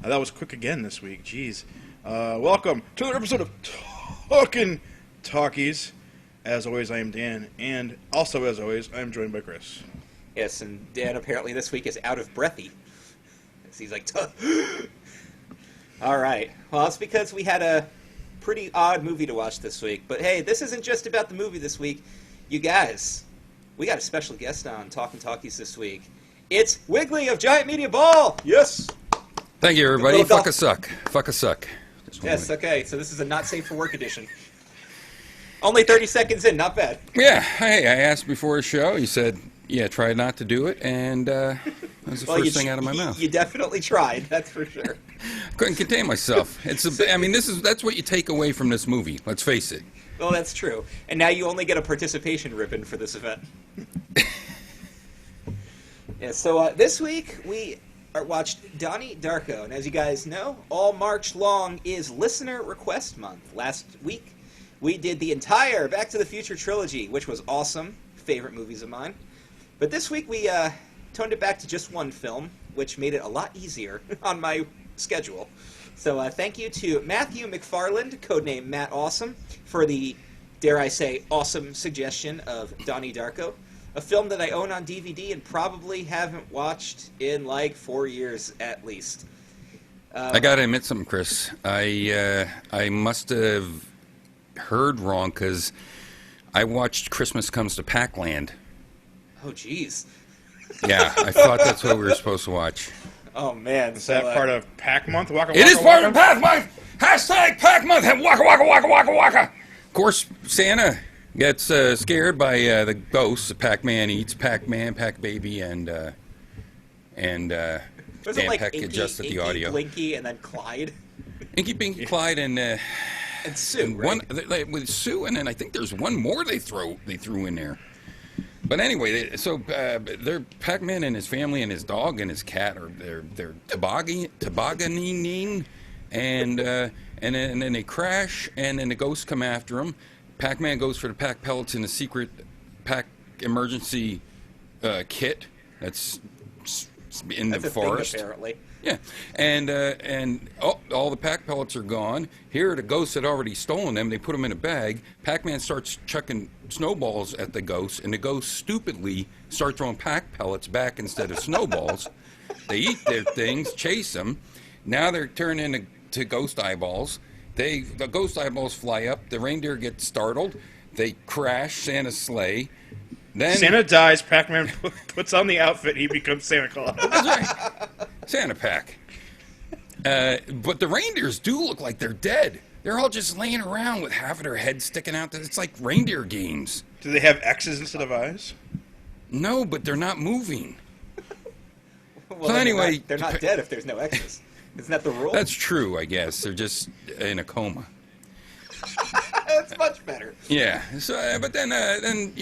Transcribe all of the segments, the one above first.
That was quick again this week. Jeez. Welcome to another episode of Talkin' Talkies. As always, I am Dan, and also, as always, I am joined by Chris. Yes, and Dan apparently this week is out of breathy. He's like, all right. Well, it's because we had a pretty odd movie to watch this week. But hey, this isn't just about the movie this week. You guys, we got a special guest on Talkin' Talkies this week. It's Wiggly of Giant Media Ball! Yes! Thank you, everybody. Fuck a suck. Fuck a suck. Yes, okay, so this is a not safe for work edition. Only 30 seconds in, not bad. Yeah, hey, I asked before the show. You said, yeah, try not to do it, and that was the first thing out of my mouth. You definitely tried, that's for sure. Couldn't contain myself. That's what you take away from this movie, let's face it. Well, that's true. And now you only get a participation ribbon for this event. Yeah, so this week we watched Donnie, Darko. And as you guys know, all March long is Listener Request Month. Last week we did the entire Back to the Future trilogy, which was awesome. Favorite movies of mine. But this week we toned it back to just one film, which made it a lot easier on my schedule. So thank you to Matthew McFarland, codename Matt Awesome, for the, dare I say, awesome suggestion of Donnie Darko, a film that I own on DVD and probably haven't watched in like 4 years at least. I gotta admit something, Chris. I must have heard wrong because I watched Christmas Comes to Pac-Land. Oh, jeez. Yeah, I thought that's what we were supposed to watch. Oh, man. Is that part of Pac Month? Waka, It waka, is part waka? of Pac Month! Hashtag Pac Month! Waka, waka, waka, waka, waka! Of course, Santa gets scared by the ghosts. Pac-Man eats Pac-Man, Pac-Baby, and Was Dan it like Peck Inky, adjusted the Inky, audio. Blinky, and then Clyde? Inky, Binky, Clyde, and Sue, and right? with Sue, and then I think there's one more they threw in there. But anyway, they're Pac-Man and his family and his dog and his cat are they're tobogganing, and then they crash, and then the ghosts come after him. Pac-Man goes for the Pac pellets in the secret Pac emergency kit that's in the forest. Thing, apparently. Yeah, and all the Pac pellets are gone. Here, the ghosts had already stolen them. They put them in a bag. Pac-Man starts chucking snowballs at the ghosts, and the ghosts stupidly start throwing Pac pellets back instead of snowballs. They eat their things, chase them. Now they're turned into ghost eyeballs. The ghost eyeballs fly up. The reindeer get startled. They crash Santa's sleigh. Then Santa dies, Pac-Man puts on the outfit, he becomes Santa Claus. That's right. Santa Pack. But the reindeers do look like they're dead. They're all just laying around with half of their heads sticking out. It's like reindeer games. Do they have X's instead of I's? No, but they're not moving. Well, So anyway, they're not dead if there's no X's. Isn't that the rule? That's true, I guess. They're just in a coma. That's much better. Yeah. So, but then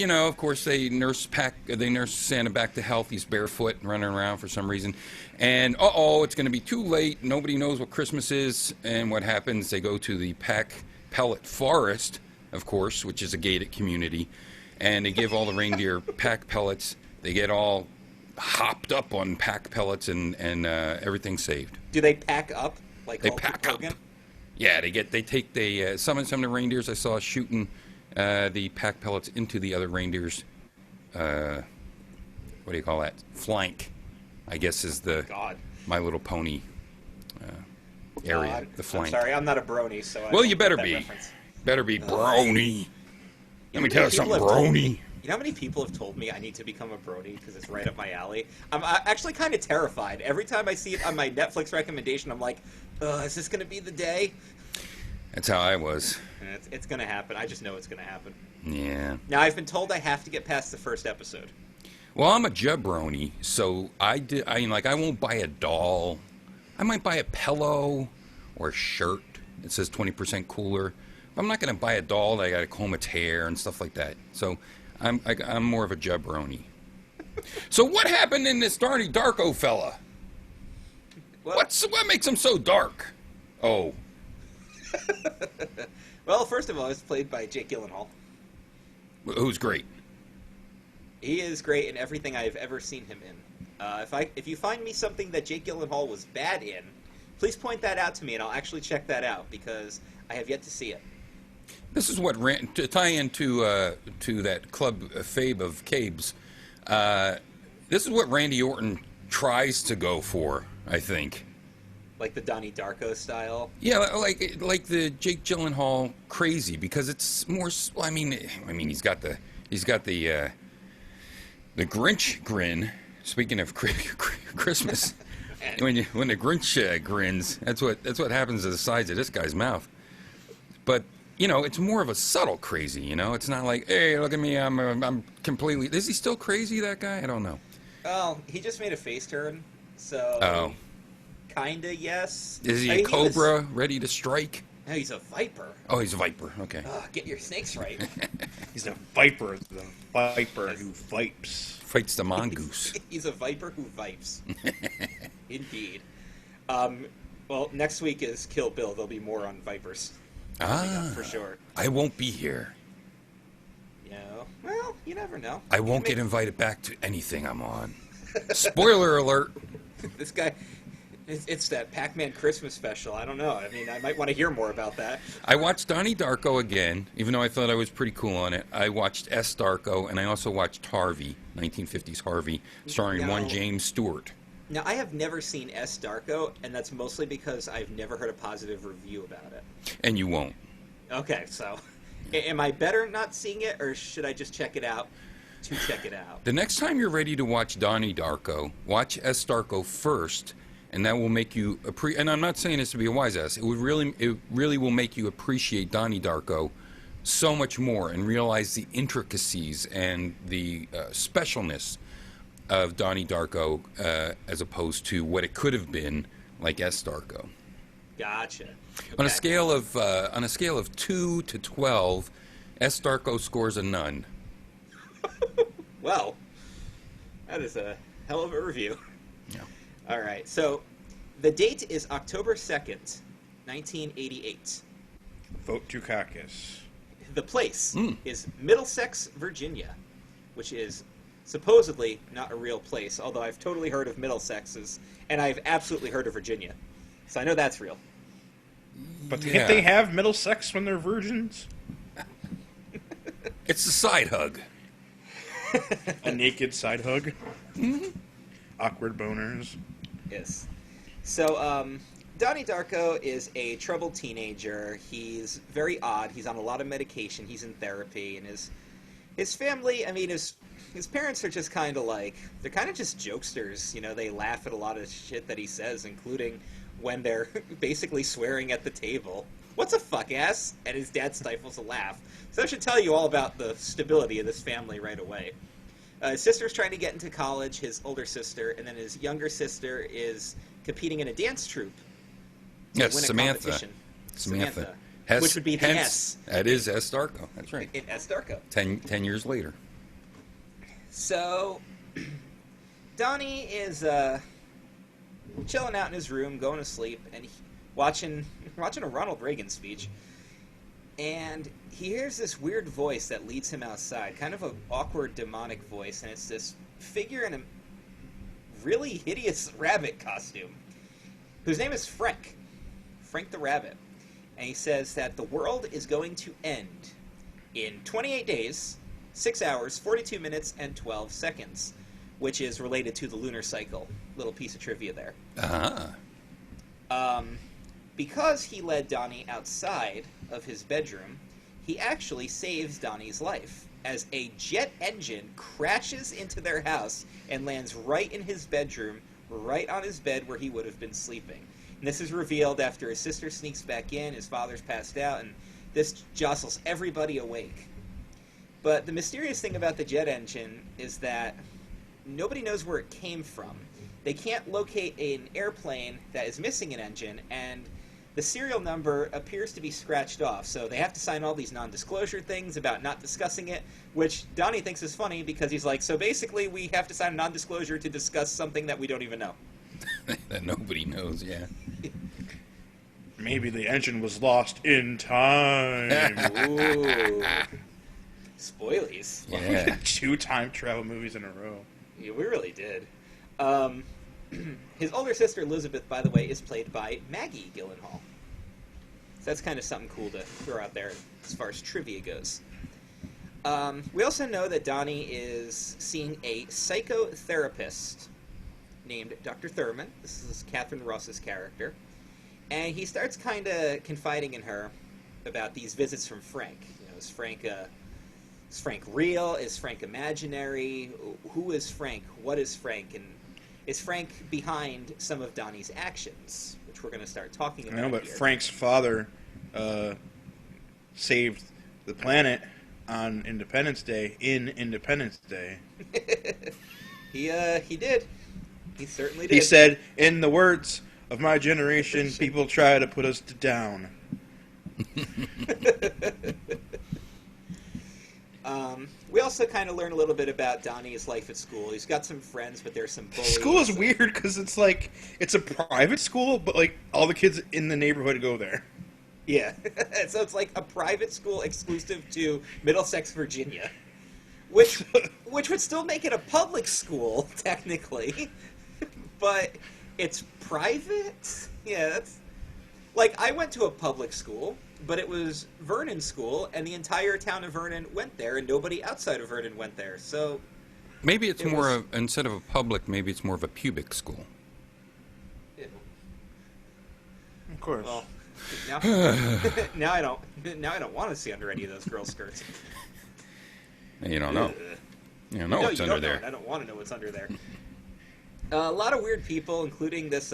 of course, they nurse Santa back to health. He's barefoot and running around for some reason. And it's going to be too late. Nobody knows what Christmas is. And what happens? They go to the Pac pellet forest, of course, which is a gated community, and they give all the reindeer Pac pellets. They get all hopped up on Pac pellets, and everything's saved. Do they pack up? Like They Hulk pack Hogan? up. Yeah, some of the reindeers I saw shooting the Pac pellets into the other reindeers. What do you call that? Flank, I guess is the My Little Pony area. God. The flank. I'm sorry, I'm not a brony, so I Well, don't you better get that be. reference. Better be brony. Let me tell you something, People have told brony. me- You know how many people have told me I need to become a brony because it's right up my alley? I'm actually kind of terrified. Every time I see it on my Netflix recommendation, I'm like, is this going to be the day? That's how I was. And it's going to happen. I just know it's going to happen. Yeah. Now, I've been told I have to get past the first episode. Well, I'm a jabroni, so I won't buy a doll. I might buy a pillow or a shirt that says 20% cooler. But I'm not going to buy a doll that I got to comb its hair and stuff like that. So I'm more of a jabroni. So what happened in this Donnie Darko fella? Well, What makes him so dark? Oh, well, first of all, it's played by Jake Gyllenhaal. who's great? He is great in everything I've ever seen him in. If you find me something that Jake Gyllenhaal was bad in, Please point that out to me, and I'll actually check that out because I have yet to see it. This is what to tie into that Club Fabe of Cabes. This is what Randy Orton tries to go for, I think. Like the Donnie Darko style. Yeah, like the Jake Gyllenhaal crazy, because it's more. I mean, he's got the Grinch grin. Speaking of Christmas, when the Grinch grins, that's what happens to the sides of this guy's mouth. But it's more of a subtle crazy. It's not like, hey, look at me, I'm completely. Is he still crazy? That guy? I don't know. Well, he just made a face turn, so. Oh. Kinda, yes. Is he a cobra ready to strike? No, he's a viper. Oh, he's a viper. Okay. Get your snakes right. He's a viper. The viper who vipes. Fights the mongoose. He's a viper who vipes. Indeed. Well, next week is Kill Bill. There'll be more on vipers. For sure. I won't be here. Well, you never know. I won't get invited back to anything I'm on. Spoiler alert. This guy... It's that Pac-Man Christmas special. I don't know. I mean, I might want to hear more about that. I watched Donnie Darko again, even though I thought I was pretty cool on it. I watched S. Darko, and I also watched Harvey, 1950s Harvey, starring one James Stewart. Now, I have never seen S. Darko, and that's mostly because I've never heard a positive review about it. And you won't. Okay, so am I better not seeing it, or should I just check it out to check it out? The next time you're ready to watch Donnie Darko, watch S. Darko first. And that will make you and I'm not saying this to be a wise ass. It really will make you appreciate Donnie Darko so much more and realize the intricacies and the specialness of Donnie Darko as opposed to what it could have been like S. Darko. Gotcha. Okay. On a scale of 2 to 12, S. Darko scores a none. Well, that is a hell of a review. Yeah. All right, so the date is October 2nd, 1988. Vote Dukakis. The place is Middlesex, Virginia, which is supposedly not a real place, although I've totally heard of Middlesexes, and I've absolutely heard of Virginia. So I know that's real. But can't they have middle sex when they're virgins? It's a side hug. A naked side hug? Mm-hmm. Awkward boners. Yes. So, Donnie Darko is a troubled teenager. He's very odd. He's on a lot of medication. He's in therapy. And his family, I mean, his parents are just kind of like, they're kind of just jokesters. They laugh at a lot of shit that he says, including when they're basically swearing at the table. What's a fuck ass? And his dad stifles a laugh. So I should tell you all about the stability of this family right away. His sister's trying to get into college, his older sister, and then his younger sister is competing in a dance troupe. Yes, win a Samantha. competition. Samantha. Which would be the S. That is S. Darko. That's right. In S. Darko. 10 years later. So, Donnie is chilling out in his room, going to sleep, and watching a Ronald Reagan speech. And he hears this weird voice that leads him outside, kind of an awkward, demonic voice, and it's this figure in a really hideous rabbit costume, whose name is Frank the Rabbit. And he says that the world is going to end in 28 days, 6 hours, 42 minutes, and 12 seconds, which is related to the lunar cycle. Little piece of trivia there. Because he led Donnie outside of his bedroom, he actually saves Donnie's life, as a jet engine crashes into their house and lands right in his bedroom, right on his bed where he would have been sleeping. And this is revealed after his sister sneaks back in, his father's passed out, and this jostles everybody awake. But the mysterious thing about the jet engine is that nobody knows where it came from. They can't locate an airplane that is missing an engine, and the serial number appears to be scratched off, so they have to sign all these non-disclosure things about not discussing it, which Donnie thinks is funny because he's like, so basically we have to sign a non-disclosure to discuss something that we don't even know. That nobody knows, yeah. Maybe the engine was lost in time. Ooh. Spoilies. Yeah. 2 time travel movies in a row. Yeah, we really did. his older sister Elizabeth, by the way, is played by Maggie Gyllenhaal. So that's kind of something cool to throw out there as far as trivia goes. We also know that Donnie is seeing a psychotherapist named Dr. Thurman. This is Catherine Ross's character. And he starts kind of confiding in her about these visits from Frank. You know, is Frank real? Is Frank imaginary? Who is Frank? What is Frank? And is Frank behind some of Donnie's actions, which we're going to start talking about I know, but here. Frank's father saved the planet on Independence Day, in Independence Day. He did. He certainly did. He said, in the words of my generation, people try to put us down. We also kind of learn a little bit about Donnie's life at school. He's got some friends, but there's some bullies. School is weird because it's like, it's a private school, but like all the kids in the neighborhood go there. Yeah. So it's like a private school exclusive to Middlesex, Virginia. Which would still make it a public school, technically. But it's private? Yeah, that's... Like, I went to a public school, but it was Vernon School, and the entire town of Vernon went there, and nobody outside of Vernon went there, so... Maybe it's more instead of a public, maybe it's more of a pubic school. Of course. Well, now I don't want to see under any of those girls' skirts. You don't know. You don't know what's under there. I don't want to know what's under there. A lot of weird people, including this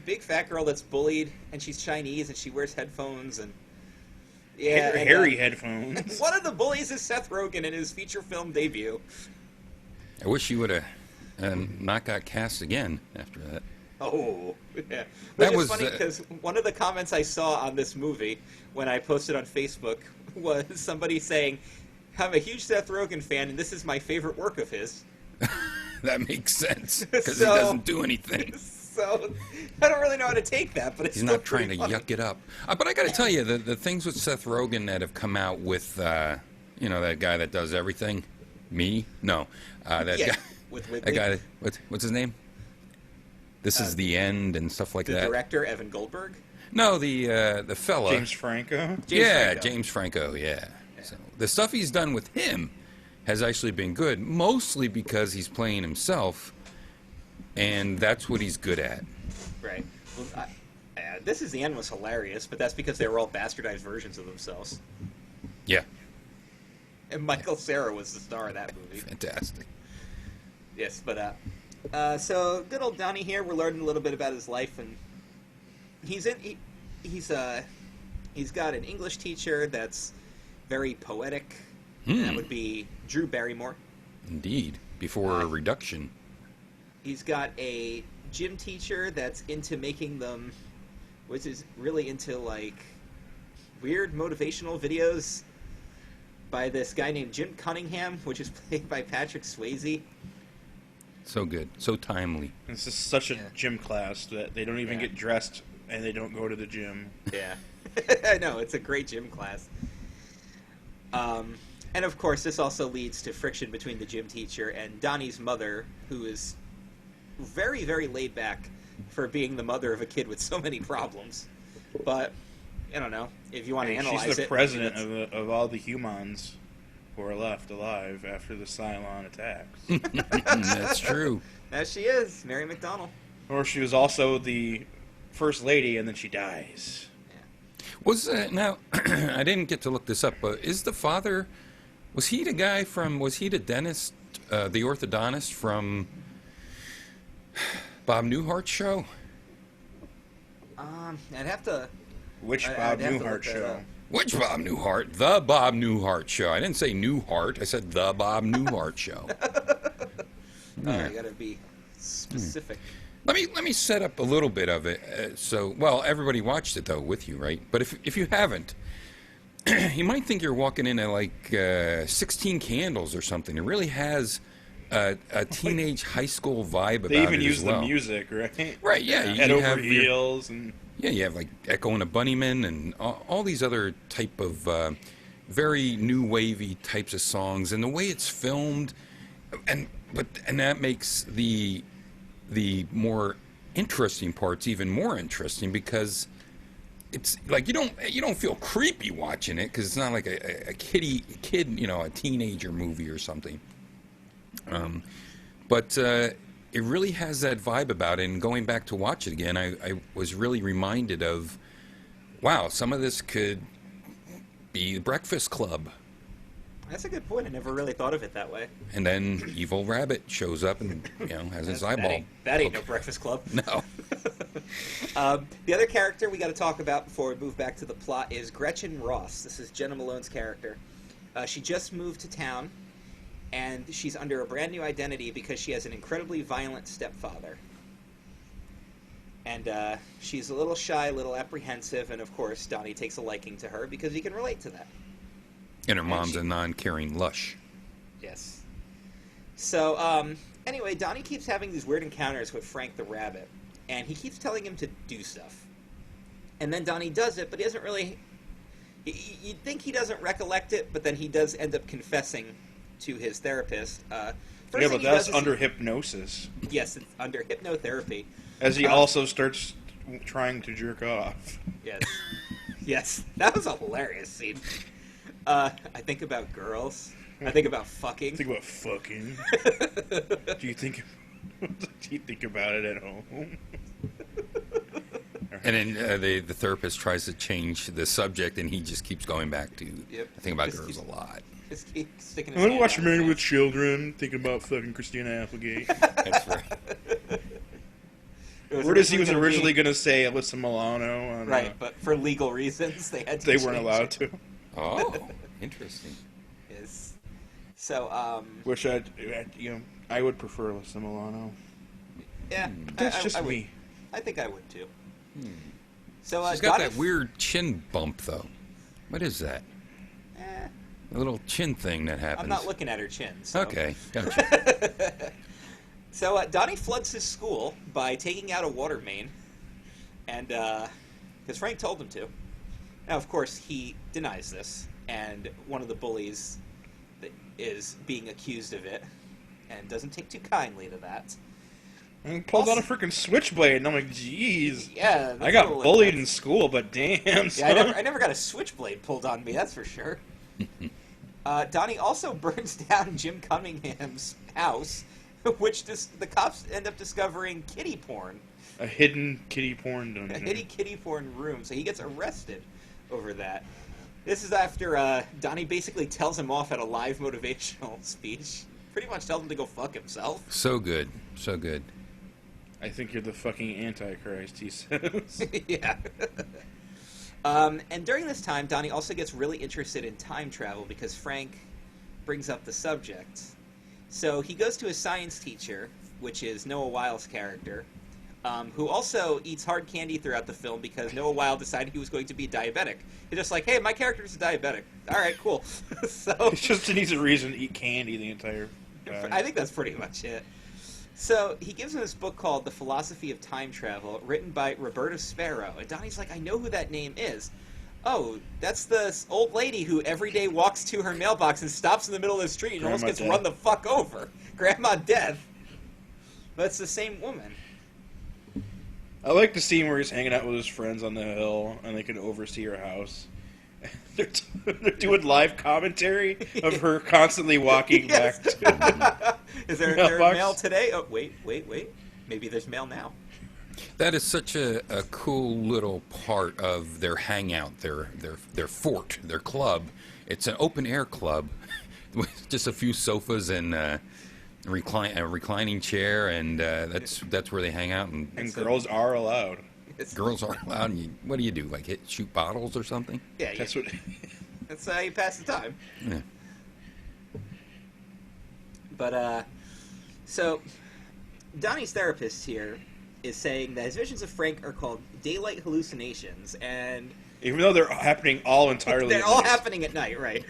big fat girl that's bullied, and she's Chinese, and she wears headphones, and hairy headphones. One of the bullies is Seth Rogen in his feature film debut. I wish he would have not got cast again after that. Oh, yeah. That Which was is funny because one of the comments I saw on this movie when I posted on Facebook was somebody saying, "I'm a huge Seth Rogen fan, and this is my favorite work of his." That makes sense because he doesn't do anything. So I don't really know how to take that, but it's He's still not trying to funny. yuck it up. But I got to tell you, the things with Seth Rogen that have come out with, that guy that does everything, me, no, that Yeah, guy, with that guy, what's his name? This is the end and stuff like the that. director Evan Goldberg. No, the fella. James Franco. James Franco. Yeah. So the stuff he's done with him has actually been good, mostly because he's playing himself, and that's what he's good at. Right. Well, This Is the End was hilarious, but that's because they were all bastardized versions of themselves. Yeah. And Michael Cera was the star of that movie. Fantastic. Yes, but so good old Donnie here. We're learning a little bit about his life, and he's got an English teacher that's very poetic. And that would be Drew Barrymore. Indeed. Before a reduction. He's got a gym teacher that's into making them, which is really into like weird motivational videos by this guy named Jim Cunningham, which is played by Patrick Swayze. So good. So timely. This is such a gym class that they don't even get dressed and they don't go to the gym. Yeah. I know, it's a great gym class. And of course, this also leads to friction between the gym teacher and Donnie's mother, who is very, very laid back for being the mother of a kid with so many problems. But, I don't know, if you want to analyze it... She's the president of all the humans who are left alive after the Cylon attacks. That's true. As she is, Mary McDonnell. Or she was also the first lady, and then she dies. Was now I didn't get to look this up, but is the father? Was he the guy from? Was he the dentist, the orthodontist from Bob Newhart's show? I'd have to... Which I'd Bob have to Newhart look that show? up. Which Bob Newhart? The Bob Newhart show. I didn't say Newhart. I said the Bob Newhart show. You gotta be specific. Let me set up a little bit of it. Well, everybody watched it though with you, right? But if you haven't, you might think you're walking into like 16 Candles or something. It really has a teenage high school vibe about it. They even as use well. the music, right? Right? Yeah. Head you over have heels and. Yeah, you have like Echo and the Bunnymen and all these other type of very new wavy types of songs, and the way it's filmed, and that makes the the more interesting parts even more interesting, because it's like you don't feel creepy watching it, because it's not like a kid, you know, a teenager movie or something. But it really has that vibe about it. And going back to watch it again, I was really reminded of, wow, some of this could be the Breakfast Club. That's a good point. I never really thought of it that way. And then Evil Rabbit shows up and, you know, has his eyeball. That ain't no Breakfast Club. No. The other character we got to talk about before we move back to the plot is Gretchen Ross. This is Jenna Malone's character. She just moved to town, and she's under a brand new identity because she has an incredibly violent stepfather. And she's a little shy, a little apprehensive, and of course Donnie takes a liking to her because he can relate to that. And her mom's a non-caring lush. Yes. So, anyway, Donnie keeps having these weird encounters with Frank the Rabbit, and he keeps telling him to do stuff. And then Donnie does it, but he doesn't really... You'd think he doesn't recollect it, but then he does end up confessing to his therapist. Yeah, but that's under hypnosis. Yes, it's under hypnotherapy. As he also starts trying to jerk off. Yes. Yes, that was a hilarious scene. I think about girls. I think about fucking. Think about fucking. Do you think about it at home? And then the therapist tries to change the subject, and he just keeps going back to, Yep. I think about girls a lot. Just keep sticking I his want to hand watch out Married his with face. Children, thinking about fucking Christina Applegate. That's right. Where does he was originally going to say Alyssa Milano? On, Right, but for legal reasons, they had to they weren't change allowed it. to. Oh, interesting. Yes. So, Which I would prefer Alyssa Milano. yeah. That's just I would. me. I think I would, too. So, She's got Donnie- that weird chin bump, though. What is that? Eh, A little chin thing that happens. I'm not looking at her chin. So. Okay, gotcha. So Donnie floods his school by taking out a water main, and because Frank told him to. Now, of course, he denies this, and one of the bullies is being accused of it, and doesn't take too kindly to that. And he pulled out a freaking switchblade, and I'm like, jeez. Yeah, that's I a got little bullied in intense. school, but damn, son. Yeah, I never got a switchblade pulled on me, that's for sure. Donnie also burns down Jim Cunningham's house, which the cops end up discovering kitty porn. A hidden kitty porn A dungeon. hidden kitty porn room, so he gets arrested over that. This is after Donnie basically tells him off at a live motivational speech. Pretty much tells him to go fuck himself. So good. So good. I think you're the fucking Antichrist, he says. Yeah. And during this time, Donnie also gets really interested in time travel because Frank brings up the subject. So he goes to his science teacher, which is Noah Wile's character, who also eats hard candy throughout the film because Noah Wile decided he was going to be diabetic. He's just like, hey, my character's diabetic. All right, cool. So It's just he needs a reason to eat candy the entire time. I think that's pretty much it. So he gives him this book called The Philosophy of Time Travel, written by Roberta Sparrow. And Donnie's like, I know who that name is. Oh, that's the old lady who every day walks to her mailbox and stops in the middle of the street and almost Grandma gets Death. run the fuck over. Grandma Death. But it's the same woman. I like the scene where he's hanging out with his friends on the hill, and they can oversee her house. They're doing live commentary of her constantly walking Yes. back to Is there Mailbox. mail today? Oh, wait. Maybe there's mail now. That is such a cool little part of their hangout, their fort, their club. It's an open air club with just a few sofas and a reclining chair, and that's where they hang out. and girls are allowed. Girls aren't allowed. And what do you do? Like shoot bottles or something? Yeah, That's yeah. what. That's how you pass the time. Yeah. But, so, Donnie's therapist here is saying that his visions of Frank are called daylight hallucinations, and Even though they're happening all entirely. they're at all night. happening at night, right?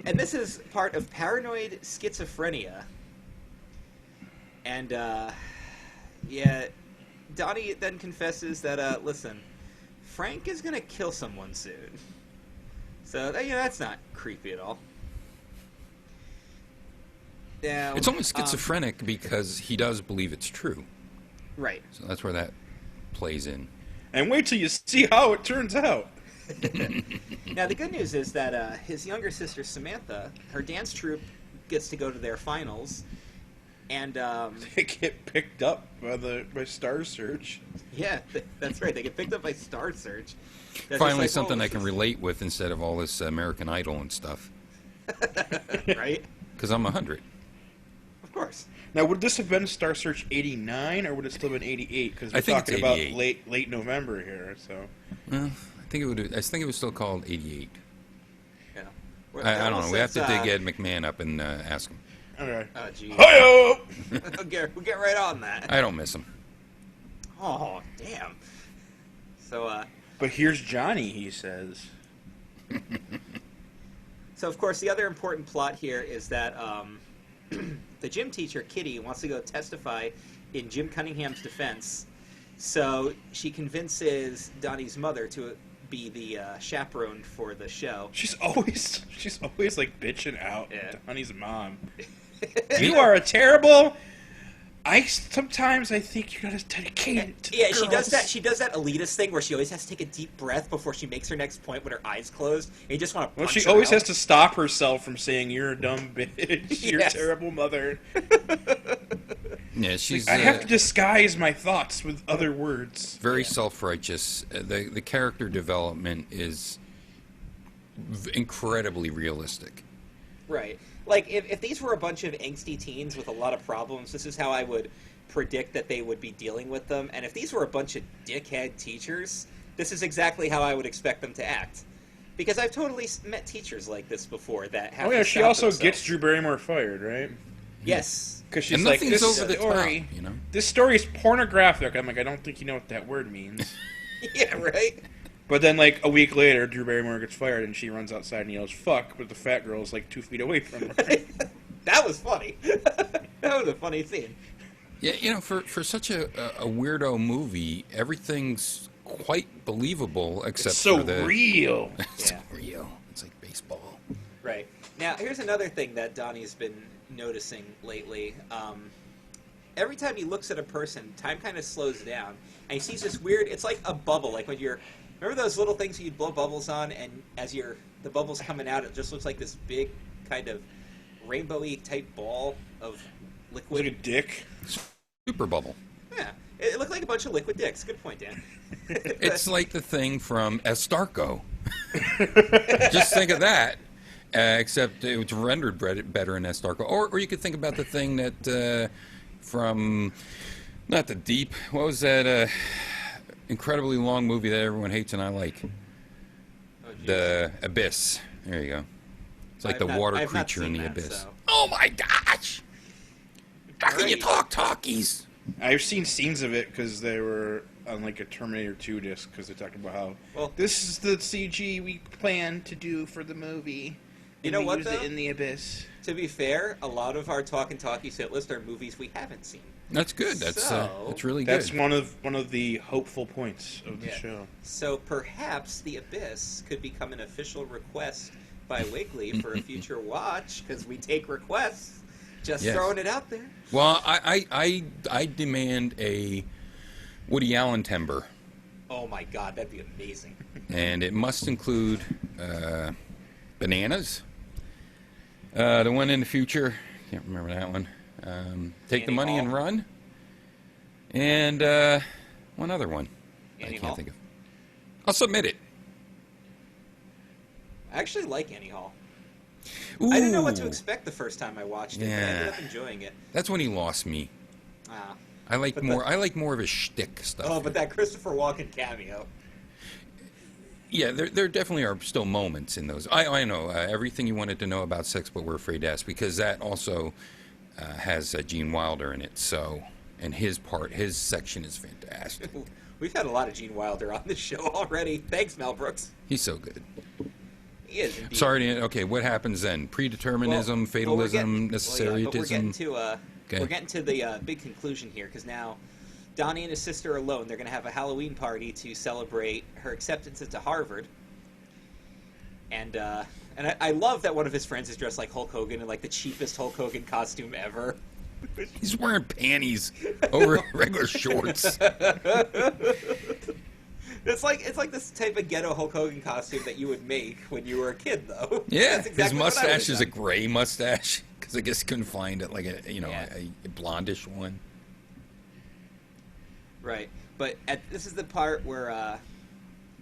And this is part of paranoid schizophrenia. And, yeah, Donnie then confesses that, listen, Frank is gonna kill someone soon. So, that's not creepy at all. Now, It's almost schizophrenic because he does believe it's true. Right. So that's where that plays in. And wait till you see how it turns out. Now, the good news is that his younger sister, Samantha, her dance troupe gets to go to their finals. And, They get picked up by Star Search. yeah, that's right. They get picked up by Star Search. They're just Finally, like, something oh, I can relate with instead of all this American Idol and stuff. Right? Because I'm 100. Of course. Now, would this have been Star Search 89, or would it still been 88? Because I we're think it's talking about 88. late November here, so... Well, I think it was still called 88. Yeah. I don't know. We have to dig Ed McMahon up and ask him. Okay. Oh, gee. Hi-yo! We'll get right on that. I don't miss him. Oh, damn. So, But here's Johnny, he says. So, of course, the other important plot here is that the gym teacher, Kitty, wants to go testify in Jim Cunningham's defense. So she convinces Donnie's mother to be the chaperone for the show. She's always like bitching out Yeah. Donnie's mom. You are a terrible... Sometimes I think you gotta dedicate it to the Yeah, she does girls. that. She does that elitist thing where she always has to take a deep breath before she makes her next point with her eyes closed. And you just want to. Well, she always has to stop herself from saying, "You're a dumb bitch. You're a Yes. terrible mother." Yeah, she's I have to disguise my thoughts with other words. very self-righteous. The character development is incredibly realistic. Right. Like, if these were a bunch of angsty teens with a lot of problems, this is how I would predict that they would be dealing with them. And if these were a bunch of dickhead teachers, this is exactly how I would expect them to act. Because I've totally met teachers like this before that have Oh yeah, to she stop also themselves. gets Drew Barrymore fired, right? Yes. Because she's And like, nothing's "This over the story, top, you know? this story is pornographic." I'm like, I don't think you know what that word means. Yeah, right? But then, like, a week later, Drew Barrymore gets fired, and she runs outside and yells, "Fuck," but the fat girl's, like, 2 feet away from her. That was funny. That was a funny scene. Yeah, you know, for such a weirdo movie, everything's quite believable except It's so for the real. It's Yeah. real. It's like baseball. Right. Now, here's another thing that Donnie's been noticing lately. Every time he looks at a person, time kind of slows down, and he sees this weird. It's like a bubble, like when you're. Remember those little things that you'd blow bubbles on, and as the bubble's coming out, it just looks like this big kind of rainbowy type ball of liquid. Like a dick. Super bubble. Yeah, it looked like a bunch of liquid dicks. Good point, Dan. It's like the thing from Darko. Just think of that. Except it was rendered better in Darko. Or you could think about the thing that from not the Deep. What was that incredibly long movie that everyone hates and I like? Oh, geez. The Abyss. There you go. It's like I've the not- water I've not creature in seen the that, abyss. so- Oh my gosh! How can you Alrighty. talk talkies? I've seen scenes of it because they were on, like, a Terminator 2 disc, because they talked about how, Well- this is the CG we plan to do for the movie. You and know we what, used though? it in the Abyss. To be fair, a lot of our Talkin' Talkies hit list are movies we haven't seen. That's good. That's So- really good. That's one of the hopeful points of the Yeah. show. So perhaps The Abyss could become an official request by Wiggly for a future watch, because we take requests. Just Yes. throwing it out there. Well, I demand a Woody Allen timber, Oh my god, that'd be amazing. and it must include bananas. The one in the future, can't remember that one. Take the Annie money Hall. and run. And one other one. I Annie can't Hall? think of. I'll submit it. I actually like Annie Hall. Ooh, I didn't know what to expect the first time I watched it, but I ended Yeah. up enjoying it. That's when he lost me. Ah. I like But more. I like more of his shtick stuff. Oh, but that Christopher Walken cameo. Yeah, there definitely are still moments in those. I know everything you wanted to know about Sex, but We're Afraid to Ask, because that also has Gene Wilder in it. So, and his section is fantastic. We've had a lot of Gene Wilder on this show already. Thanks, Mel Brooks. He's so good. He is indeed. Sorry. Okay, what happens then? Predeterminism, fatalism, necessariatism. We're getting to the big conclusion here, because now Donnie and his sister are alone. They're going to have a Halloween party to celebrate her acceptance into Harvard. And I love that one of his friends is dressed like Hulk Hogan in like the cheapest Hulk Hogan costume ever. He's wearing panties over regular shorts. It's like this type of ghetto Hulk Hogan costume that you would make when you were a kid, though. Yeah, That's exactly his what I mustache would've is a done. gray mustache because I guess he couldn't find it, like a Yeah. a blondish one. Right, but this is the part where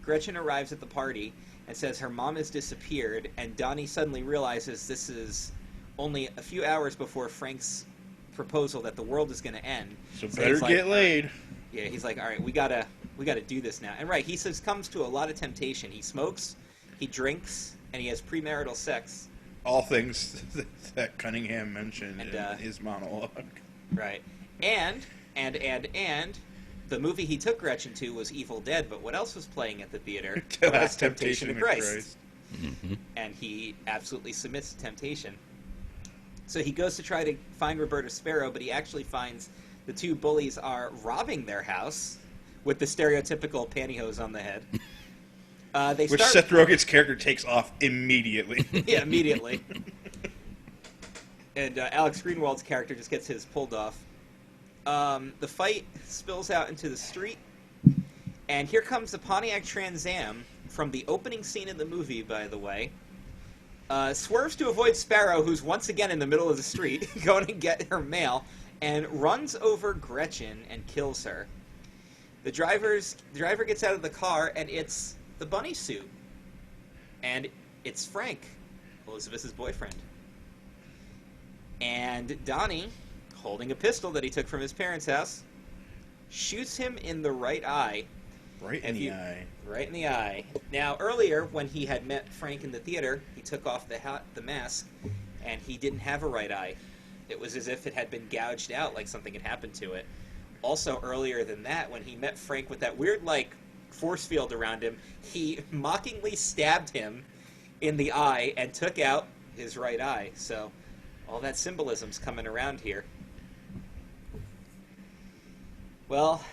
Gretchen arrives at the party and says her mom has disappeared, and Donnie suddenly realizes this is only a few hours before Frank's proposal that the world is going to end. So he's better like, get laid. Yeah, he's like, all right, we gotta do this now. And right, he says comes to a lot of temptation. He smokes, he drinks, and he has premarital sex. All things that Cunningham mentioned And, in his monologue. Right, and the movie he took Gretchen to was Evil Dead. But what else was playing at the theater? The Last Temptation of Christ. Mm-hmm. And he absolutely submits to temptation. So he goes to try to find Roberta Sparrow, but he actually finds the two bullies are robbing their house with the stereotypical pantyhose on the head. Which Seth Rogen's character takes off immediately. Yeah, immediately. And Alex Greenwald's character just gets his pulled off. The fight spills out into the street, and here comes the Pontiac Trans Am from the opening scene of the movie, by the way. Swerves to avoid Sparrow, who's once again in the middle of the street, going to get her mail, and runs over Gretchen and kills her. The driver gets out of the car, and it's the bunny suit. And it's Frank, Elizabeth's boyfriend. And Donnie, holding a pistol that he took from his parents' house, shoots him in the right eye. Right in the eye. Right in the eye. Now, earlier, when he had met Frank in the theater, he took off the mask, and he didn't have a right eye. It was as if it had been gouged out, like something had happened to it. Also, earlier than that, when he met Frank with that weird, force field around him, he mockingly stabbed him in the eye and took out his right eye. So, all that symbolism's coming around here. Well,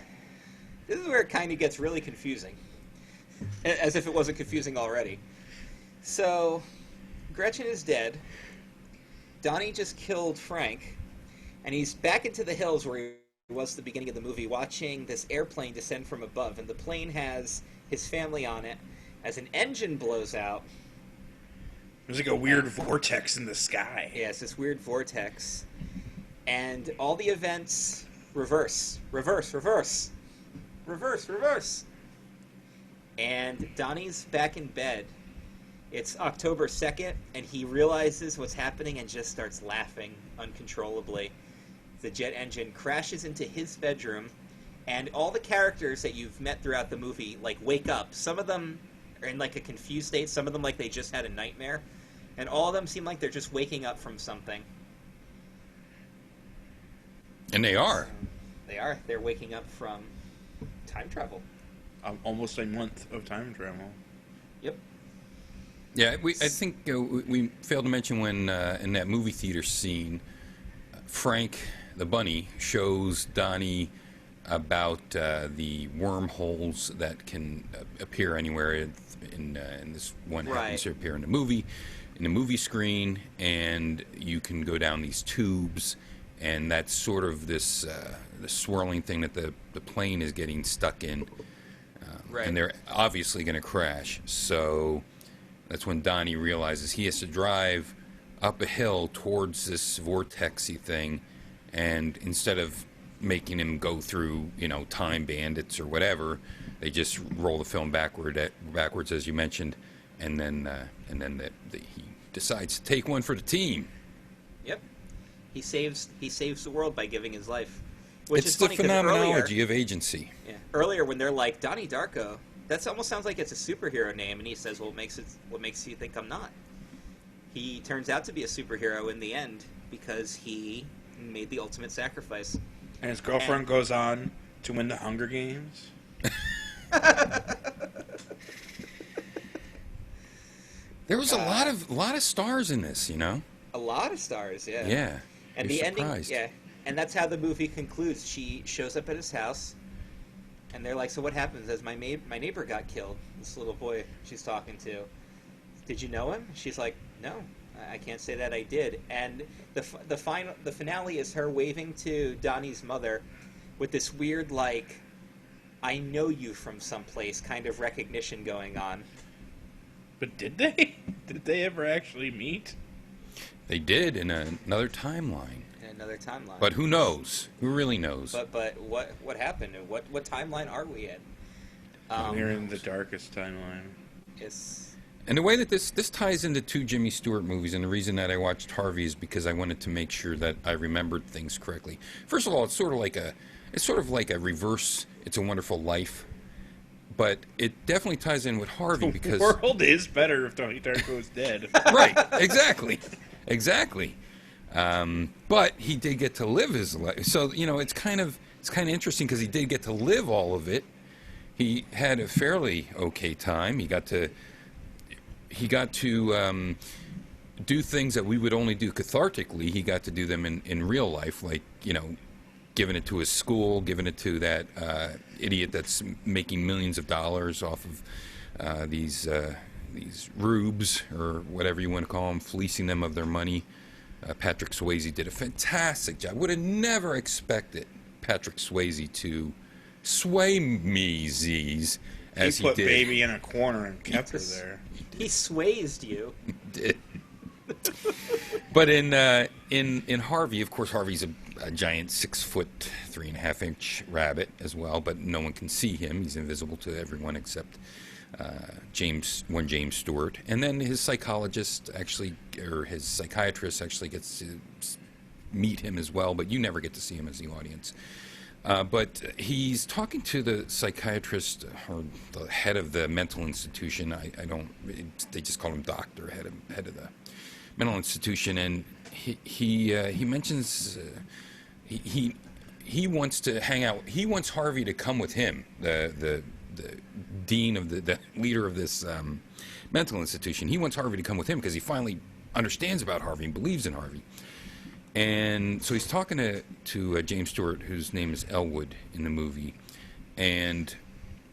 this is where it kind of gets really confusing. As if it wasn't confusing already. So, Gretchen is dead. Donnie just killed Frank. And he's back into the hills where he was at the beginning of the movie, watching this airplane descend from above. And the plane has his family on it. As an engine blows out. There's like a weird vortex in the sky. Yeah, it's this weird vortex. And all the events reverse. And Donnie's back in bed. It's October 2nd, and he realizes what's happening and just starts laughing uncontrollably. The jet engine crashes into his bedroom, and all the characters that you've met throughout the movie, wake up. Some of them are in, a confused state. Some of them, they just had a nightmare. And all of them seem like they're just waking up from something. And they are. They are. They're waking up from time travel. Almost a month of time travel. Yep. Yeah, I think we failed to mention when in that movie theater scene, Frank the bunny shows Donnie about the wormholes that can appear anywhere in this one happens to appear in the movie screen, and you can go down these tubes, and that's sort of this the swirling thing that the plane is getting stuck in, and they're obviously going to crash. So that's when Donnie realizes he has to drive up a hill towards this vortexy thing, and instead of making him go through, time bandits or whatever, they just roll the film backwards, as you mentioned, and then he decides to take one for the team. Yep, he saves the world by giving his life. Which It's is the funny, 'cause phenomenology of agency. Yeah, earlier when they're like Donnie Darko, that almost sounds like it's a superhero name, and he says, "Well, what makes you think I'm not?" He turns out to be a superhero in the end because he made the ultimate sacrifice. And his girlfriend goes on to win the Hunger Games. There was a lot of stars in this, A lot of stars, yeah. Yeah. And You're the ending, surprised. yeah. And that's how the movie concludes. She shows up at his house, and they're like, "So what happens?" As my neighbor got killed, this little boy she's talking to. "Did you know him?" She's like, "No, I can't say that I did. And the finale is her waving to Donnie's mother with this weird, like, I know you from someplace kind of recognition going on. But did they? Did they ever actually meet? They did in another timeline. In another timeline. But who knows? Who really knows? But what happened? What timeline are we in? We're in the darkest timeline. It's... And the way that this ties into 2 Jimmy Stewart movies, and the reason that I watched Harvey is because I wanted to make sure that I remembered things correctly. First of all, it's sort of like a reverse It's a Wonderful Life, but it definitely ties in with Harvey because the world is better if Donnie Darko is dead. Right, exactly. But he did get to live his life, so it's kind of interesting because he did get to live all of it. He had a fairly okay time. He got to do things that we would only do cathartically. He got to do them in real life, like, giving it to his school, giving it to that idiot that's making millions of dollars off of these rubes, or whatever you want to call them, fleecing them of their money. Patrick Swayze did a fantastic job. Would have never expected Patrick Swayze to sway me, Z's, as he put did. Baby in a corner and kept her there. He swayed you. Did. But in Harvey, of course, Harvey's a giant 6 foot 3.5 inch rabbit as well, but no one can see him. He's invisible to everyone except James Stewart. And then his psychiatrist actually gets to meet him as well, but you never get to see him as the audience. But he's talking to the psychiatrist, or the head of the mental institution. They just call him doctor, head of the mental institution, and he mentions he wants to hang out. He wants Harvey to come with him, the dean of the leader of this mental institution. He wants Harvey to come with him because he finally understands about Harvey and believes in Harvey. And so he's talking to James Stewart, whose name is Elwood in the movie, and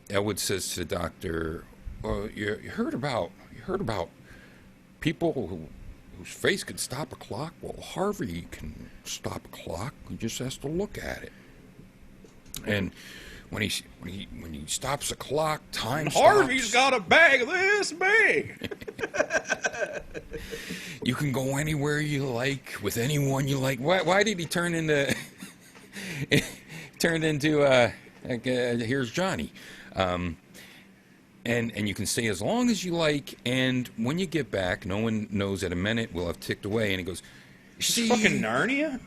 Elwood says to the doctor, "Well, you heard about people whose face could stop a clock? Well, Harvey can stop a clock. He just has to look at it. And when he stops a clock, time stops. Harvey's got a bag this big. You can go anywhere you like with anyone you like." Why did he turn into Here's Johnny? And you can stay as long as you like, and when you get back, no one knows that a minute will have ticked away. And he goes, "See, fucking Narnia."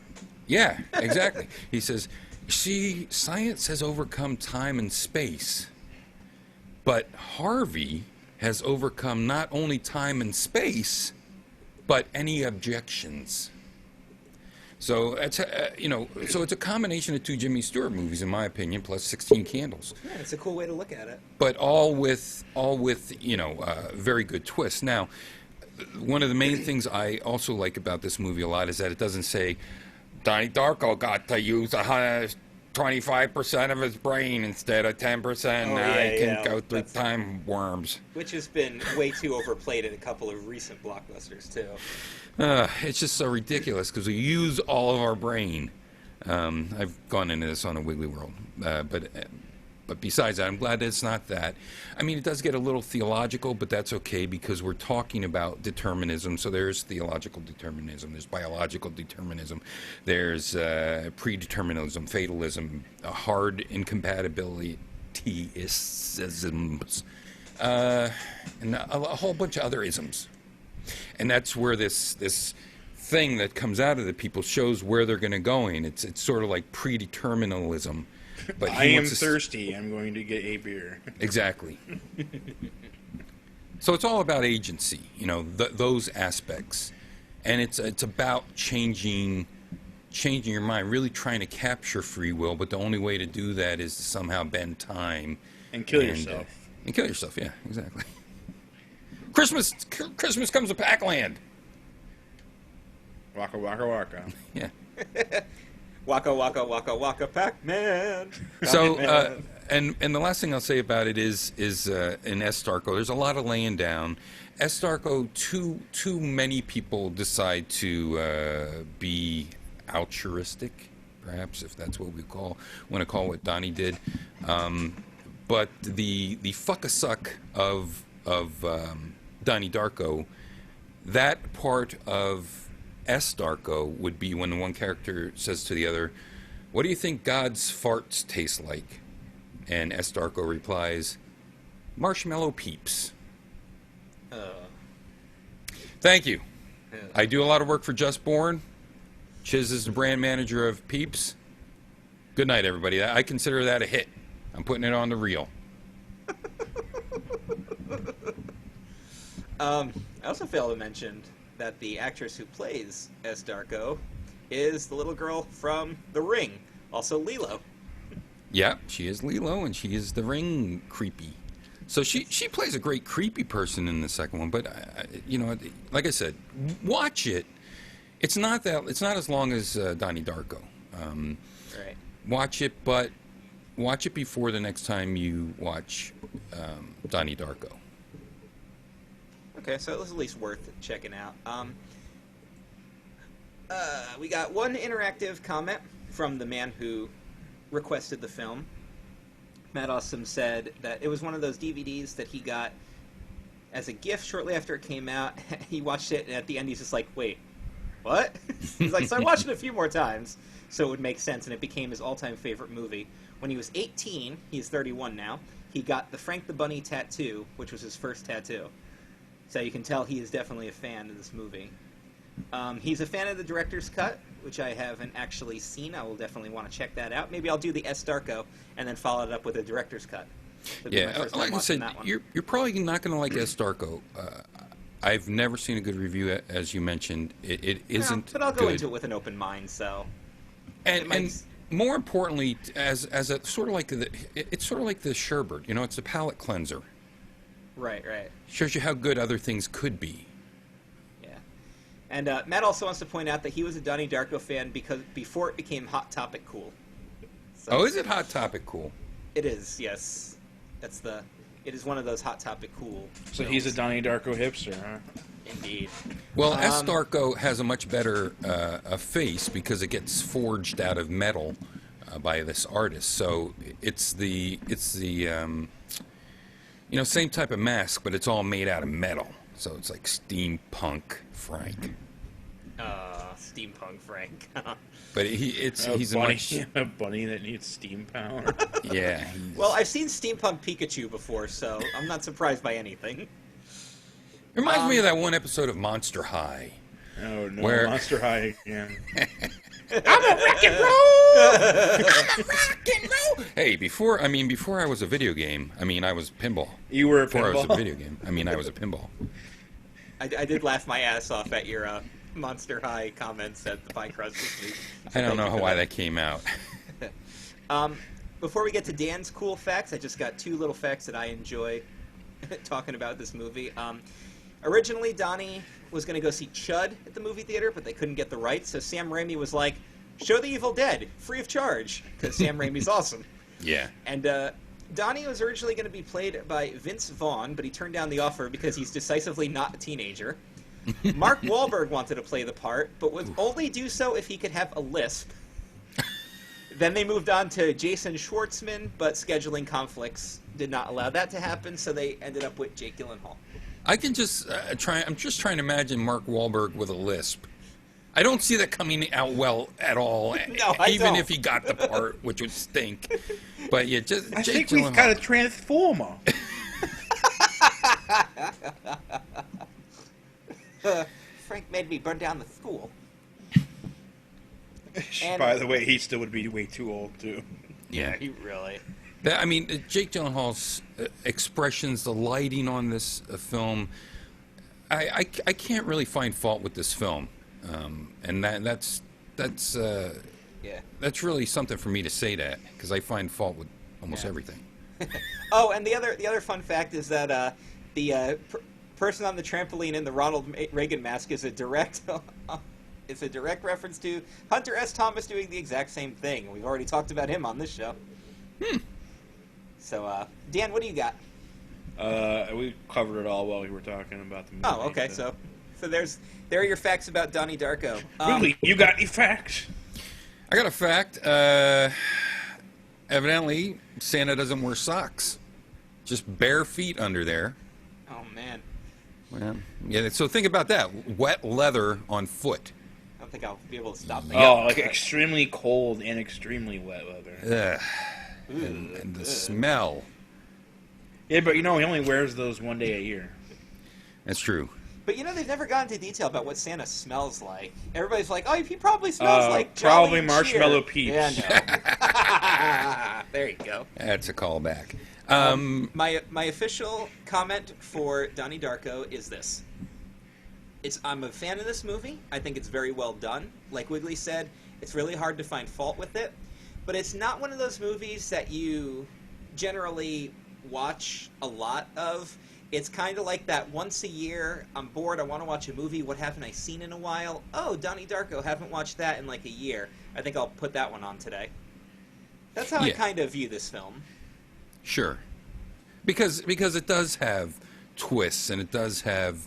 Yeah, exactly. He says, "See, science has overcome time and space, but Harvey has overcome not only time and space, but any objections." So that's so it's a combination of 2 Jimmy Stewart movies, in my opinion, plus 16 Candles. Yeah, it's a cool way to look at it. But all with very good twists. Now, one of the main things I also like about this movie a lot is that it doesn't say Donnie Darko got to use 25% of his brain instead of 10%. I can go through time worms. Which has been way too overplayed in a couple of recent blockbusters, too. It's just so ridiculous because we use all of our brain. I've gone into this on a Wiggly World. But besides that, I'm glad that it's not that. I mean, it does get a little theological, but that's okay because we're talking about determinism. So there's theological determinism, there's biological determinism, there's predeterminism, fatalism, hard incompatibilityisms, and a whole bunch of other isms. And that's where this thing that comes out of the people shows where they're going to go in. It's sort of like predeterminalism. But I am thirsty. I'm going to get a beer. Exactly. So it's all about agency, those aspects, and it's about changing your mind, really trying to capture free will. But the only way to do that is to somehow bend time and kill yourself. And kill yourself. Yeah, exactly. Christmas comes to Pac-Land. Waka waka waka. Yeah. Waka waka waka waka Pac-Man. So and the last thing I'll say about it is in S. Darko, there's a lot of laying down. S. Darko, too many people decide to be altruistic, perhaps, if that's what we want to call what Donnie did. But the fuck-a-suck of Donnie Darko, that part of S. Darko would be when the one character says to the other, "What do you think God's farts taste like?" And S. Darko replies, "Marshmallow Peeps." Thank you. I do a lot of work for Just Born. Chiz is the brand manager of Peeps. Good night, everybody. I consider that a hit. I'm putting it on the reel. I also failed to mention that the actress who plays S. Darko is the little girl from The Ring, also Lilo. Yeah, she is Lilo, and she is the Ring creepy. So she plays a great creepy person in the second one. But like I said, watch it. It's not as long as Donnie Darko. Right. Watch it, but watch it before the next time you watch Donnie Darko. Okay, so it was at least worth checking out. We got one interactive comment from the man who requested the film. Matt Awesome said that it was one of those DVDs that he got as a gift shortly after it came out. He watched it, and at the end he's just like, wait, what? He's like, so I watched it a few more times, so it would make sense, and it became his all-time favorite movie. When he was 18, he's 31 now, he got the Frank the Bunny tattoo, which was his first tattoo. So you can tell he is definitely a fan of this movie. He's a fan of the director's cut, which I haven't actually seen. I will definitely want to check that out. Maybe I'll do the S. Darko and then follow it up with a director's cut. Yeah, like I said, you're probably not going to like S. Darko. I've never seen a good review, as you mentioned. It isn't. But I'll go good. into it with an open mind. So, and more importantly, as a sort of like it's sort of like the sherbet. It's a palate cleanser. Right. Shows you how good other things could be. Yeah. And Matt also wants to point out that he was a Donnie Darko fan because before it became Hot Topic cool. So, is it Hot Topic cool? It is, yes. It is one of those Hot Topic cool. So films. he's a Donnie Darko hipster, huh? Indeed. Well, S. Darko has a much better a face because it gets forged out of metal by this artist. So it's the same type of mask, but it's all made out of metal. So it's like steampunk Frank. Steampunk Frank. But he's a bunny that needs steam power. Yeah. Well, I've seen Steampunk Pikachu before, so I'm not surprised by anything. Reminds me of that one episode of Monster High. Oh no, where... Monster High again. I'm a rock and roll. I'm a rock and roll. Hey, before I was a video game. I was pinball. You were a before pinball? I was a video game. I was a pinball. I did laugh my ass off at your Monster High comments at the Pie Crust this week. I don't know why that came out. Before we get to Dan's cool facts, I just got two little facts that I enjoy talking about this movie. Originally, Donnie was going to go see Chud at the movie theater, but they couldn't get the rights, so Sam Raimi was like, show the Evil Dead, free of charge, because Sam Raimi's awesome. Yeah. And Donnie was originally going to be played by Vince Vaughn, but he turned down the offer because he's decisively not a teenager. Mark Wahlberg wanted to play the part, but would only do so if he could have a lisp. Then they moved on to Jason Schwartzman, but scheduling conflicts did not allow that to happen, so they ended up with Jake Gyllenhaal. I can just I'm just trying to imagine Mark Wahlberg with a lisp. I don't see that coming out well at all. No, I even don't. if he got the part, which would stink. But yeah, just I Jake think we've Gyllenhaal. got a transformer. Frank made me burn down the school. By the way, he still would be way too old, too. Yeah. He really... Jake Gyllenhaal's expressions, the lighting on this film, I can't really find fault with this film, and that's really something for me to say that, because I find fault with almost everything. Oh, and the other fun fact is that the person on the trampoline in the Ronald Reagan mask is a direct reference to Hunter S. Thomas doing the exact same thing. We've already talked about him on this show. So, Dan, what do you got? We covered it all while we were talking about the movie. Oh, okay. So there are your facts about Donnie Darko. Really, you got any facts? I got a fact. Evidently, Santa doesn't wear socks. Just bare feet under there. Oh, man. Well, yeah, so think about that. Wet leather on foot. I don't think I'll be able to stop thinking Oh, about like that. extremely cold and extremely wet leather. Ugh. And the smell. Yeah, but he only wears those one day a year. That's true. But they've never gone into detail about what Santa smells like. Everybody's like, oh, he probably smells like Jolly probably and marshmallow cheer. peach. Yeah, no. There you go. That's a callback. My official comment for Donnie Darko is this. I'm a fan of this movie. I think it's very well done. Like Wiggly said, it's really hard to find fault with it. But it's not one of those movies that you generally watch a lot of. It's kind of like that once a year, I'm bored, I want to watch a movie, what haven't I seen in a while? Oh, Donnie Darko, haven't watched that in like a year. I think I'll put that one on today. That's how I kind of view this film. Sure. Because it does have twists, and it does have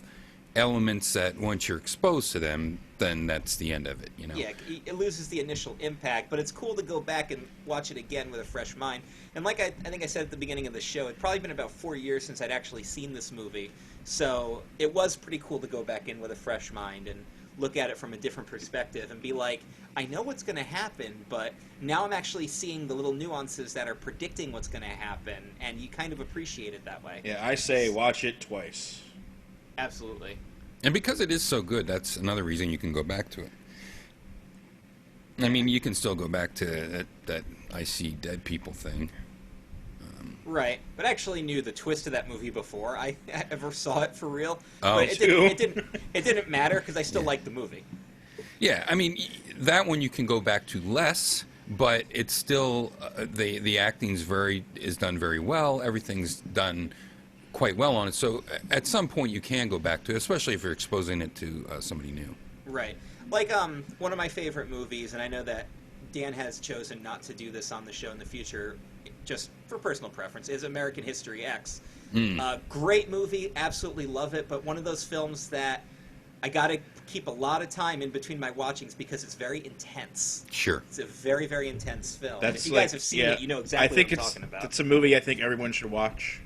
elements that once you're exposed to them, then that's the end of it, Yeah, it loses the initial impact, but it's cool to go back and watch it again with a fresh mind. And like I think I said at the beginning of the show, it'd probably been about 4 years since I'd actually seen this movie, so it was pretty cool to go back in with a fresh mind and look at it from a different perspective and be like, I know what's going to happen, but now I'm actually seeing the little nuances that are predicting what's going to happen, and you kind of appreciate it that way. Yeah, I say watch it twice. Absolutely. And because it is so good, that's another reason you can go back to it. I mean, you can still go back to that I see dead people thing. Right, but I actually knew the twist of that movie before I ever saw it for real. Oh, but it didn't matter because I still liked the movie. Yeah, I mean, that one you can go back to less, but it's still the acting's is done very well. Everything's done quite well on it. So at some point you can go back to it, especially if you're exposing it to somebody new. Right. Like one of my favorite movies, and I know that Dan has chosen not to do this on the show in the future, just for personal preference, is American History X. Great movie, absolutely love it, but one of those films that I got to keep a lot of time in between my watchings because it's very intense. Sure. It's a very, very intense film. That's If you guys have seen it, you know exactly what I'm talking about. It's a movie I think everyone should watch.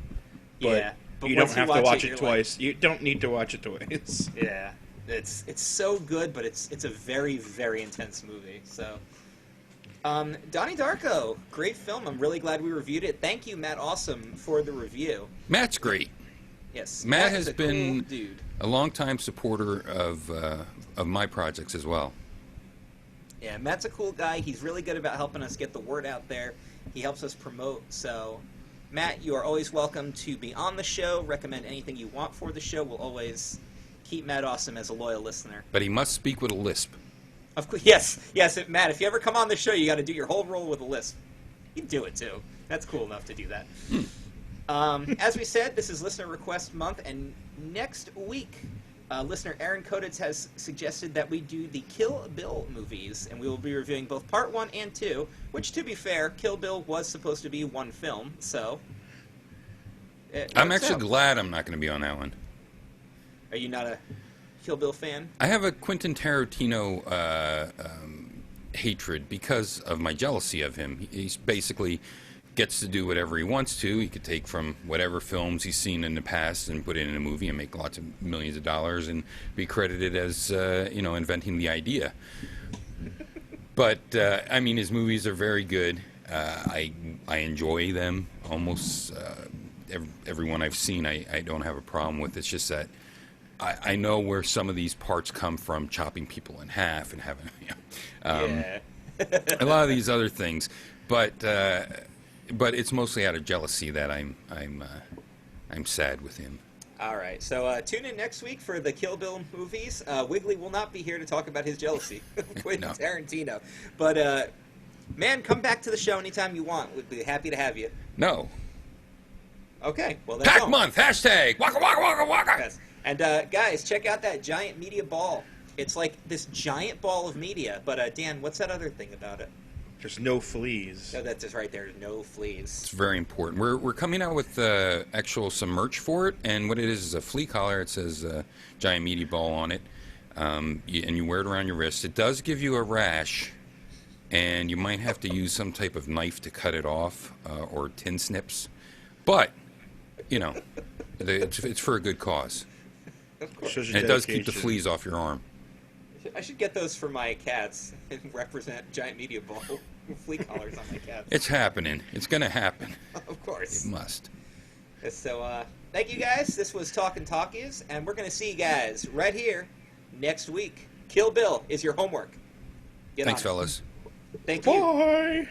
But but you don't once have you to watch it, it you're twice. You don't need to watch it twice. Yeah, it's so good, but it's a very, very intense movie. So, Donnie Darko, great film. I'm really glad we reviewed it. Thank you, Matt Awesome, for the review. Matt's great. Yes, Matt is has a been cool dude. a longtime supporter of my projects as well. Yeah, Matt's a cool guy. He's really good about helping us get the word out there. He helps us promote. So, Matt, you are always welcome to be on the show. Recommend anything you want for the show. We'll always keep Matt Awesome as a loyal listener. But he must speak with a lisp. Of course, yes, Matt. If you ever come on the show, you got to do your whole role with a lisp. You can do it too. That's cool enough to do that. As we said, this is Listener Request Month, and next week, listener Aaron Koditz has suggested that we do the Kill Bill movies, and we will be reviewing both Part 1 and 2, which, to be fair, Kill Bill was supposed to be one film, so... I'm actually glad I'm not going to be on that one. Are you not a Kill Bill fan? I have a Quentin Tarantino hatred because of my jealousy of him. He's basically gets to do whatever he wants to. He could take from whatever films he's seen in the past and put it in a movie and make lots of millions of dollars and be credited as, inventing the idea. But, I mean, his movies are very good. I enjoy them. Almost every one I've seen I don't have a problem with. It's just that I know where some of these parts come from, chopping people in half and having, a lot of these other things. But it's mostly out of jealousy that I'm sad with him. All right, so tune in next week for the Kill Bill movies. Wiggly will not be here to talk about his jealousy with Tarantino. But, man, come back to the show anytime you want. We'd be happy to have you. No. Okay, well, then Pack don't. Month, hashtag, waka waka waka waka. Yes. And, guys, check out that giant media ball. It's like this giant ball of media. But, Dan, what's that other thing about it? There's no fleas. So that's just right there. No fleas. It's very important. We're coming out with actual some merch for it, and what it is a flea collar. It says Giant Meaty Ball on it, and you wear it around your wrist. It does give you a rash, and you might have to use some type of knife to cut it off, or tin snips. But, you know, it's for a good cause. Of course. Shows And your it does keep the dedication. fleas off your arm. I should get those for my cats and represent Giant Media Ball flea collars on my cats. It's happening. It's going to happen. Of course. It must. So, thank you guys. This was Talkin' Talkies, and we're going to see you guys right here next week. Kill Bill is your homework. Get Thanks, on it. fellas. Thank you. Bye.